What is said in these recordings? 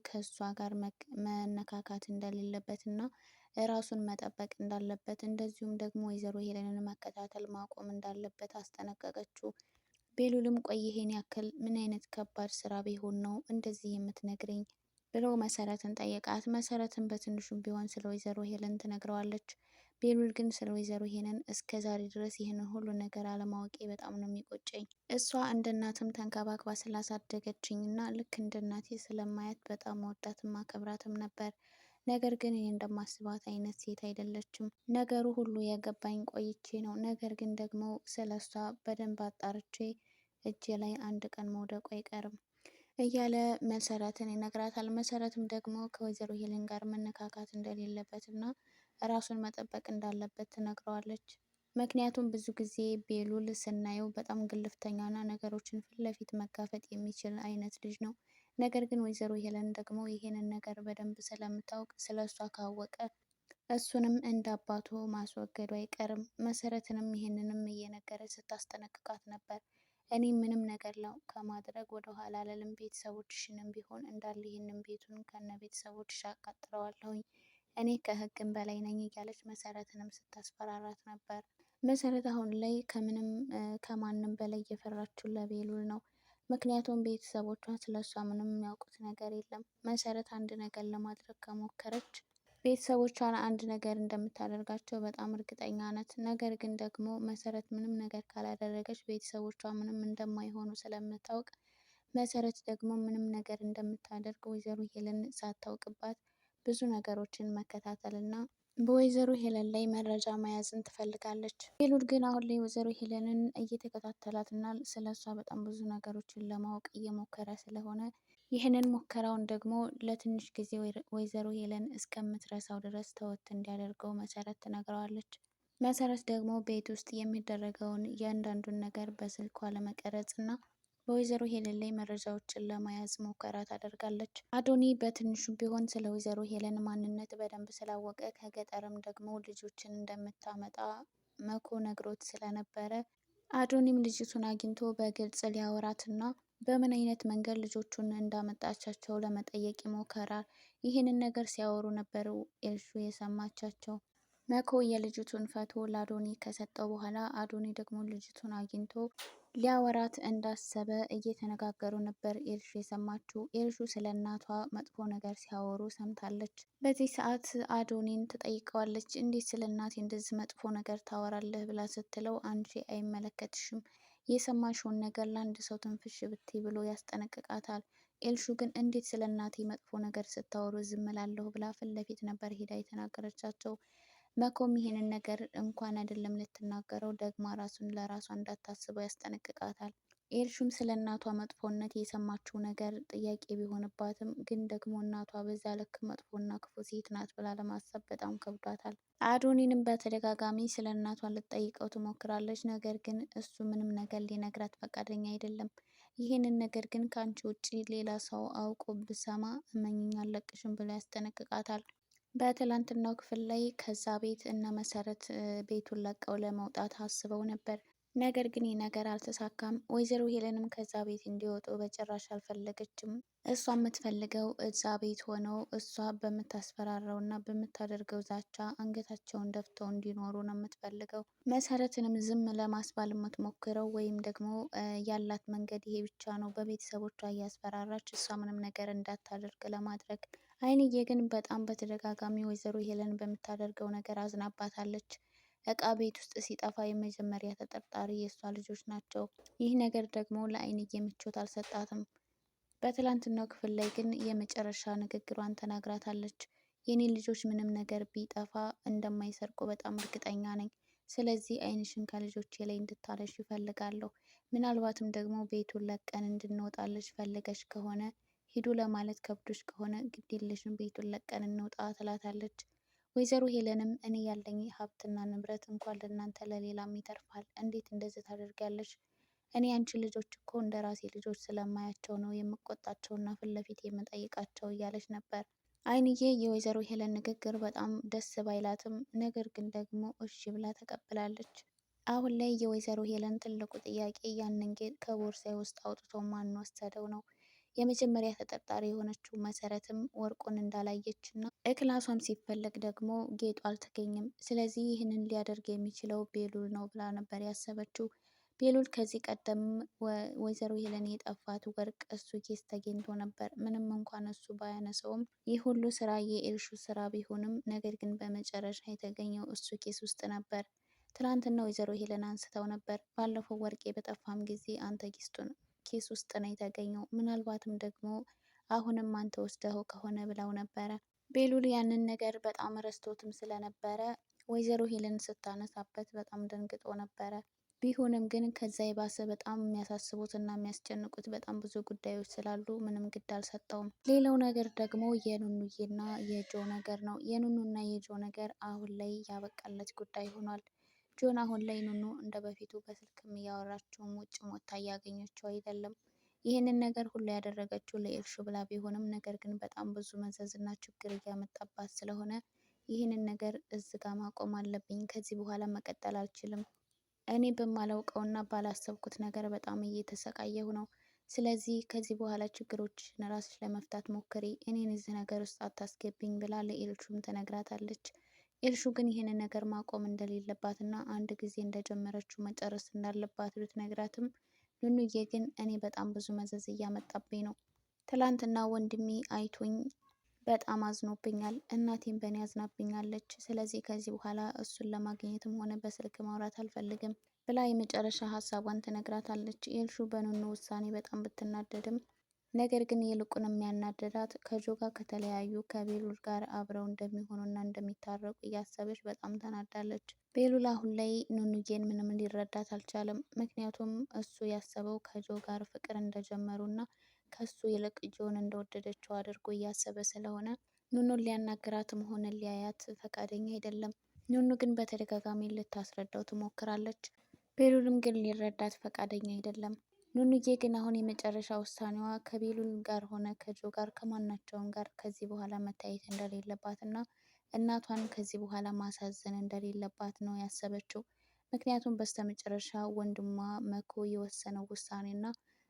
ከእሷ ጋር መነካካት እንደሌለበት እና ራሱን መጠበቅ እንዳለበት እንደዚሁም ደግሞ ወይዘሮ ሄለንን መከታተል ማቆም እንዳለበት አስጠነቀቀችው። ቤሉልም ቆይ ይሄን ያክል ምን አይነት ከባድ ስራ ቢሆን ነው እንደዚህ የምትነግረኝ ብሎ መሰረትን ጠየቃት። መሰረትን በትንሹም ቢሆን ስለ ወይዘሮ ሄለን ትነግረዋለች። ቤሉል ግን ስለ ወይዘሮ ሄለን እስከ ዛሬ ድረስ ይህንን ሁሉ ነገር አለማወቄ በጣም ነው የሚቆጨኝ። እሷ እንደ እናትም ተንከባክባ ስላሳደገችኝ እና ልክ እንደ እናቴ ስለማያት በጣም ወዳትም አከብራትም ነበር። ነገር ግን እኔ እንደማስባት አይነት ሴት አይደለችም። ነገሩ ሁሉ የገባኝ ቆይቼ ነው። ነገር ግን ደግሞ ስለ እሷ በደንብ አጣርቼ እጄ ላይ አንድ ቀን መውደቁ አይቀርም እያለ መሰረትን ይነግራታል። መሰረትም ደግሞ ከወይዘሮ ሄለን ጋር መነካካት እንደሌለበት እና ራሱን መጠበቅ እንዳለበት ትነግረዋለች። ምክንያቱም ብዙ ጊዜ ቤሉል ስናየው በጣም ግልፍተኛና ነገሮችን ፊት ለፊት መጋፈጥ የሚችል አይነት ልጅ ነው። ነገር ግን ወይዘሮ ሄለን ደግሞ ይሄንን ነገር በደንብ ስለምታውቅ ስለ እሷ ካወቀ እሱንም እንደ አባቱ ማስወገዱ አይቀርም። መሰረትንም ይሄንንም እየነገረች ስታስጠነቅቃት ነበር። እኔ ምንም ነገር ከማድረግ ወደ ኋላ አልልም። ቤተሰቦችሽንም ቢሆን እንዳለ ይህንን ቤቱን ከነ ቤተሰቦችሽ አቃጥለዋለሁኝ። እኔ ከህግም በላይ ነኝ እያለች መሰረትንም ስታስፈራራት ነበር። መሰረት አሁን ላይ ከማንም በላይ እየፈራችው ለቤሉል ነው። ምክንያቱም ቤተሰቦቿ ስለሷ ምንም የሚያውቁት ነገር የለም። መሰረት አንድ ነገር ለማድረግ ከሞከረች ቤተሰቦቿን አንድ ነገር እንደምታደርጋቸው በጣም እርግጠኛ ናት። ነገር ግን ደግሞ መሰረት ምንም ነገር ካላደረገች ቤተሰቦቿ ምንም እንደማይሆኑ ስለምታውቅ መሰረት ደግሞ ምንም ነገር እንደምታደርግ ወይዘሮ ሄለን ሳታውቅባት ብዙ ነገሮችን መከታተል እና በወይዘሮ ሄለን ላይ መረጃ መያዝን ትፈልጋለች። ቤሉል ግን አሁን ላይ ወይዘሮ ሄለንን እየተከታተላት እና ስለ እሷ በጣም ብዙ ነገሮችን ለማወቅ እየሞከረ ስለሆነ ይህንን ሙከራውን ደግሞ ለትንሽ ጊዜ ወይዘሮ ሄለን እስከምትረሳው ድረስ ተወት እንዲያደርገው መሰረት ትነግረዋለች። መሰረት ደግሞ ቤት ውስጥ የሚደረገውን እያንዳንዱን ነገር በስልኳ ለመቀረጽ እና በወይዘሮ ሄለን ላይ መረጃዎችን ለመያዝ ሙከራ ታደርጋለች። አዶኒ በትንሹ ቢሆን ስለ ወይዘሮ ሄለን ማንነት በደንብ ስላወቀ ከገጠርም ደግሞ ልጆችን እንደምታመጣ መኮ ነግሮት ስለነበረ አዶኒም ልጅቱን አግኝቶ በግልጽ ሊያወራትና በምን አይነት መንገድ ልጆቹን እንዳመጣቻቸው ለመጠየቅ ይሞከራል። ይህንን ነገር ሲያወሩ ነበር ኤልሹ የሰማቻቸው። መኮ የልጅቱን ፎቶ ለአዶኒ ከሰጠው በኋላ አዶኒ ደግሞ ልጅቱን አግኝቶ ሊያወራት እንዳሰበ እየተነጋገሩ ነበር ኤልሹ የሰማችው። ኤልሹ ስለ እናቷ መጥፎ ነገር ሲያወሩ ሰምታለች። በዚህ ሰዓት አዶኒን ትጠይቀዋለች። እንዴት ስለ እናቴ እንደዚህ መጥፎ ነገር ታወራለህ ብላ ስትለው አንቺ አይመለከትሽም የሰማሽውን ነገር ለአንድ ሰው ትንፍሽ ብትይ ብሎ ያስጠነቅቃታል። ኤልሹ ግን እንዴት ስለ እናቴ መጥፎ ነገር ስታወሩ ዝም እላለሁ ብላ ፊት ለፊት ነበር ሄዳ የተናገረቻቸው። መኮም ይሄንን ነገር እንኳን አይደለም ልትናገረው ደግማ ራሱን ለራሷ እንዳታስበው ያስጠነቅቃታል። ኤልሹም ስለ እናቷ መጥፎነት የሰማችው ነገር ጥያቄ ቢሆንባትም ግን ደግሞ እናቷ በዛ ልክ መጥፎና ክፉ ሴት ናት ብላ ለማሰብ በጣም ከብዷታል። አዶኒንም በተደጋጋሚ ስለ እናቷ ልትጠይቀው ትሞክራለች። ነገር ግን እሱ ምንም ነገር ሊነግራት ፈቃደኛ አይደለም። ይህንን ነገር ግን ከአንቺ ውጭ ሌላ ሰው አውቆ ብሰማ እመኝኝ አልለቅሽም ብሎ ያስጠነቅቃታል። በትላንትናው ክፍል ላይ ከዛ ቤት እነ መሰረት ቤቱን ለቀው ለመውጣት አስበው ነበር። ነገር ግን ይህ ነገር አልተሳካም። ወይዘሮ ሄለንም ከዛ ቤት እንዲወጡ በጭራሽ አልፈለገችም። እሷ የምትፈልገው እዛ ቤት ሆነው እሷ በምታስፈራረው እና በምታደርገው ዛቻ አንገታቸውን ደፍተው እንዲኖሩ ነው የምትፈልገው። መሰረትንም ዝም ለማስባል የምትሞክረው ወይም ደግሞ ያላት መንገድ ይሄ ብቻ ነው፣ በቤተሰቦቿ እያስፈራራች እሷ ምንም ነገር እንዳታደርግ ለማድረግ። አይንዬ ግን በጣም በተደጋጋሚ ወይዘሮ ሄለን በምታደርገው ነገር አዝናባታለች። እቃ ቤት ውስጥ ሲጠፋ የመጀመሪያ ተጠርጣሪ የእሷ ልጆች ናቸው። ይህ ነገር ደግሞ ለአይንዬ ምቾት አልሰጣትም። በትላንትናው ክፍል ላይ ግን የመጨረሻ ንግግሯን ተናግራታለች። የኔ ልጆች ምንም ነገር ቢጠፋ እንደማይሰርቁ በጣም እርግጠኛ ነኝ። ስለዚህ አይንሽን ከልጆቼ ላይ እንድታለሽ ይፈልጋለሁ። ምናልባትም ደግሞ ቤቱን ለቀን እንድንወጣለች ፈልገሽ ከሆነ ሂዱ ለማለት ከብዶች ከሆነ ግድ የለሽም ቤቱን ለቀን እንውጣ ትላታለች። ወይዘሮ ሄለንም እኔ ያለኝ ሀብትና ንብረት እንኳን ለእናንተ ለሌላም ይተርፋል፣ እንዴት እንደዚህ ታደርጊያለሽ? እኔ አንቺ ልጆች እኮ እንደ ራሴ ልጆች ስለማያቸው ነው የምቆጣቸውና ፊት ለፊት የምጠይቃቸው እያለች ነበር። አይንዬ የወይዘሮ ሄለን ንግግር በጣም ደስ ባይላትም ነገር ግን ደግሞ እሺ ብላ ተቀብላለች። አሁን ላይ የወይዘሮ ሄለን ትልቁ ጥያቄ ያንን ጌጥ ከቦርሳዬ ውስጥ አውጥቶ ማን ወሰደው ነው። የመጀመሪያ ተጠርጣሪ የሆነችው መሰረትም ወርቁን እንዳላየችና እክላሷም ሲፈለግ ደግሞ ጌጡ አልተገኘም። ስለዚህ ይህንን ሊያደርግ የሚችለው ቤሉል ነው ብላ ነበር ያሰበችው። ቤሉል ከዚህ ቀደም ወይዘሮ ሄለን የጠፋት ወርቅ እሱ ኬስ ተገኝቶ ነበር። ምንም እንኳን እሱ ባያነሰውም ይህ ሁሉ ስራ የኤልሹ ስራ ቢሆንም ነገር ግን በመጨረሻ የተገኘው እሱ ኬስ ውስጥ ነበር። ትናንትና ወይዘሮ ሄለን አንስተው ነበር። ባለፈው ወርቄ በጠፋም ጊዜ አንተ ኬስ ውስጥ ነው የተገኘው፣ ምናልባትም ደግሞ አሁንም አንተ ወስደኸው ከሆነ ብለው ነበረ። ቤሉል ያንን ነገር በጣም ረስቶትም ስለነበረ ወይዘሮ ሄለን ስታነሳበት በጣም ደንግጦ ነበረ። ቢሆንም ግን ከዛ የባሰ በጣም የሚያሳስቡት እና የሚያስጨንቁት በጣም ብዙ ጉዳዮች ስላሉ ምንም ግድ አልሰጠውም። ሌላው ነገር ደግሞ የኑኑዬና የጆ ነገር ነው። የኑኑና የጆ ነገር አሁን ላይ ያበቃለት ጉዳይ ሆኗል። ጆን አሁን ላይ ኑኑ እንደ በፊቱ በስልክም እያወራችውም ውጭ ሞታ እያገኘችው አይደለም። ይህንን ነገር ሁሉ ያደረገችው ለኤልሹ ብላ ቢሆንም ነገር ግን በጣም ብዙ መዘዝና ችግር እያመጣባት ስለሆነ ይህንን ነገር እዚህ ጋ ማቆም አለብኝ። ከዚህ በኋላ መቀጠል አልችልም። እኔ በማላውቀውና ባላሰብኩት ነገር በጣም እየተሰቃየሁ ነው። ስለዚህ ከዚህ በኋላ ችግሮችን ራስሽ ለመፍታት ሞክሪ፣ እኔን እዚህ ነገር ውስጥ አታስገብኝ ብላ ለኤልሹም ትነግራታለች። ኤልሹ ግን ይህንን ነገር ማቆም እንደሌለባት እና አንድ ጊዜ እንደጀመረችው መጨረስ እንዳለባት ብትነግራትም ኑኑዬ ግን እኔ በጣም ብዙ መዘዝ እያመጣብኝ ነው። ትላንትና ወንድሜ አይቶኝ በጣም አዝኖብኛል፣ እናቴም በእኔ አዝናብኛለች። ስለዚህ ከዚህ በኋላ እሱን ለማግኘትም ሆነ በስልክ ማውራት አልፈልግም ብላ የመጨረሻ ሀሳቧን ትነግራታለች። ኤልሹ በኑኑ ውሳኔ በጣም ብትናደድም ነገር ግን ይልቁን የሚያናደዳት ከጆ ጋር ከተለያዩ ከቤሉል ጋር አብረው እንደሚሆኑና እንደሚታረቁ እያሰበች በጣም ተናዳለች። ቤሉል አሁን ላይ ኑኑዬን ምንም ሊረዳት አልቻለም። ምክንያቱም እሱ ያሰበው ከጆ ጋር ፍቅር እንደጀመሩና ከሱ ይልቅ ጆን እንደወደደችው አድርጎ እያሰበ ስለሆነ ኑኑን ሊያናግራትም ሆነ ሊያያት ፈቃደኛ አይደለም። ኑኑ ግን በተደጋጋሚ ልታስረዳው ትሞክራለች። ቤሉልም ግን ሊረዳት ፈቃደኛ አይደለም። ኑኑዬ ግን አሁን የመጨረሻ ውሳኔዋ ከቤሉል ጋር ሆነ ከጆ ጋር ከማናቸውም ጋር ከዚህ በኋላ መታየት እንደሌለባት እና እናቷን ከዚህ በኋላ ማሳዘን እንደሌለባት ነው ያሰበችው። ምክንያቱም በስተመጨረሻ ወንድሟ መኮ የወሰነው ውሳኔ እና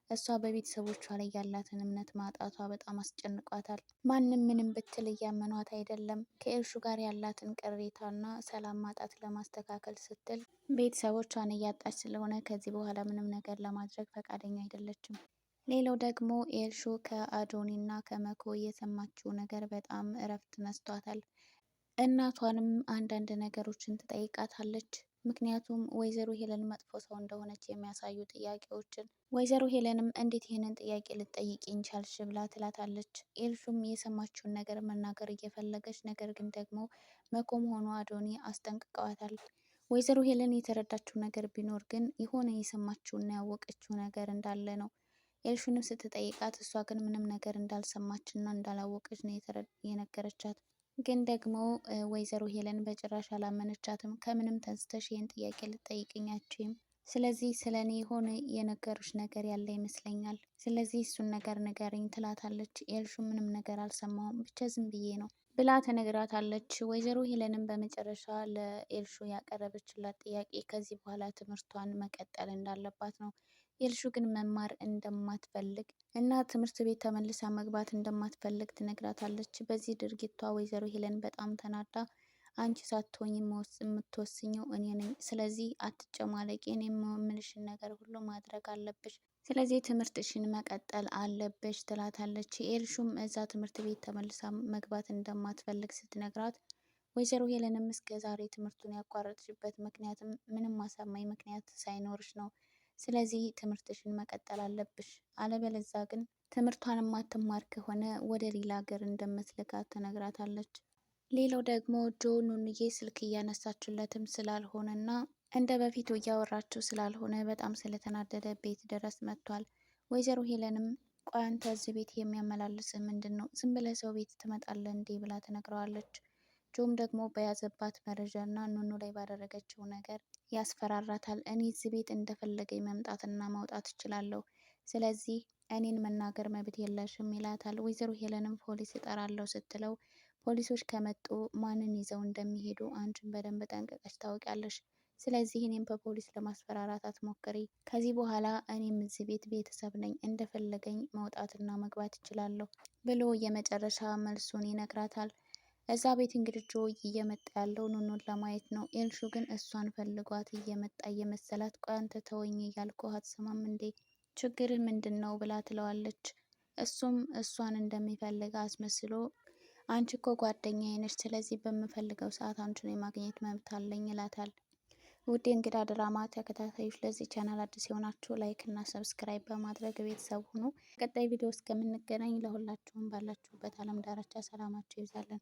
እሷ በቤተሰቦቿ ላይ ያላትን እምነት ማጣቷ በጣም አስጨንቋታል። ማንም ምንም ብትል እያመኗት አይደለም። ከኤልሹ ጋር ያላትን ቅሬታና ሰላም ማጣት ለማስተካከል ስትል ቤተሰቦቿን እያጣች ስለሆነ ከዚህ በኋላ ምንም ነገር ለማድረግ ፈቃደኛ አይደለችም። ሌላው ደግሞ ኤልሹ ከአዶኒ እና ከመኮ የሰማችው ነገር በጣም እረፍት ነስቷታል። እናቷንም አንዳንድ ነገሮችን ትጠይቃታለች። ምክንያቱም ወይዘሮ ሄለን መጥፎ ሰው እንደሆነች የሚያሳዩ ጥያቄዎችን ወይዘሮ ሄለንም እንዴት ይህንን ጥያቄ ልትጠይቂኝ ቻልሽ ብላ ትላታለች። ኤልሹም የሰማችውን ነገር መናገር እየፈለገች ነገር ግን ደግሞ መኮም ሆኖ አዶኒ አስጠንቅቀዋታል። ወይዘሮ ሄለን የተረዳችው ነገር ቢኖር ግን የሆነ የሰማችውና ያወቀችው ነገር እንዳለ ነው። ኤልሹንም ስትጠይቃት እሷ ግን ምንም ነገር እንዳልሰማችና እንዳላወቀች ነው የነገረቻት። ግን ደግሞ ወይዘሮ ሄለን በጭራሽ አላመነቻትም። ከምንም ተንስተሽ ይህን ጥያቄ ልትጠይቅኛችም፣ ስለዚህ ስለ እኔ የሆነ የነገሩሽ ነገር ያለ ይመስለኛል። ስለዚህ እሱን ነገር ንገሪኝ ትላታለች። ኤልሹ ምንም ነገር አልሰማሁም ብቻ ዝም ብዬ ነው ብላ ትነግራታለች። ወይዘሮ ሄለንም በመጨረሻ ለኤልሹ ያቀረበችላት ጥያቄ ከዚህ በኋላ ትምህርቷን መቀጠል እንዳለባት ነው። ኤልሹ ግን መማር እንደማትፈልግ እና ትምህርት ቤት ተመልሳ መግባት እንደማትፈልግ ትነግራታለች። በዚህ ድርጊቷ ወይዘሮ ሄለን በጣም ተናዳ አንቺ ሳትሆኝ የምትወስኘው እኔ ነኝ፣ ስለዚህ አትጨማለቂ፣ እኔ የምልሽን ነገር ሁሉ ማድረግ አለብሽ፣ ስለዚህ ትምህርትሽን መቀጠል አለብሽ ትላታለች። ኤልሹም እዛ ትምህርት ቤት ተመልሳ መግባት እንደማትፈልግ ስትነግራት ወይዘሮ ሄለንም እስከ ዛሬ ትምህርቱን ያቋረጥሽበት ምክንያትም ምንም አሳማኝ ምክንያት ሳይኖርሽ ነው፣ ስለዚህ ትምህርትሽን መቀጠል አለብሽ፣ አለበለዛ ግን ትምህርቷን የማትማር ከሆነ ወደ ሌላ ሀገር እንደምትልካት ትነግራታለች። ሌላው ደግሞ ጆ ኑኑዬ ስልክ እያነሳችለትም ስላልሆነና እንደ በፊቱ እያወራችው ስላልሆነ በጣም ስለተናደደ ቤት ድረስ መጥቷል። ወይዘሮ ሄለንም ቆይ አንተ እዚህ ቤት የሚያመላልስህ ምንድን ነው? ዝም ብለህ ሰው ቤት ትመጣለህ እንዴ? ብላ ትነግረዋለች። ጆም ደግሞ በያዘባት መረጃ እና ኑኑ ላይ ባደረገችው ነገር ያስፈራራታል። እኔ እዚህ ቤት እንደፈለገኝ መምጣትና ማውጣት እችላለሁ፣ ስለዚህ እኔን መናገር መብት የለሽም ይላታል። ወይዘሮ ሄለንም ፖሊስ እጠራለሁ ስትለው ፖሊሶች ከመጡ ማንን ይዘው እንደሚሄዱ አንቺን በደንብ ጠንቅቀሽ ታውቂያለሽ፣ ስለዚህ እኔም በፖሊስ ለማስፈራራት አትሞክሪ። ከዚህ በኋላ እኔም እዚህ ቤት ቤተሰብ ነኝ፣ እንደፈለገኝ መውጣትና መግባት እችላለሁ ብሎ የመጨረሻ መልሱን ይነግራታል። እዛ ቤት እንግዲህ ጆይ እየመጣ ያለው ኑኑን ለማየት ነው። ኤልሹ ግን እሷን ፈልጓት እየመጣ እየመሰላት ቆይ አንተ ተወኝ እያልኩህ አትሰማም እንዴ? ችግርህ ምንድን ነው ብላ ትለዋለች። እሱም እሷን እንደሚፈልግ አስመስሎ አንቺ እኮ ጓደኛዬ ነሽ፣ ስለዚህ በምፈልገው ሰዓት አንቺን የማግኘት መብት አለኝ ይላታል። ውድ የእንግዳ ድራማ ተከታታዮች ለዚህ ቻናል አዲስ የሆናችሁ ላይክ እና ሰብስክራይብ በማድረግ ቤተሰብ ሁኑ። ቀጣይ ቪዲዮ እስከምንገናኝ ለሁላችሁም ባላችሁበት ዓለም ዳርቻ ሰላማችሁ ይብዛልን።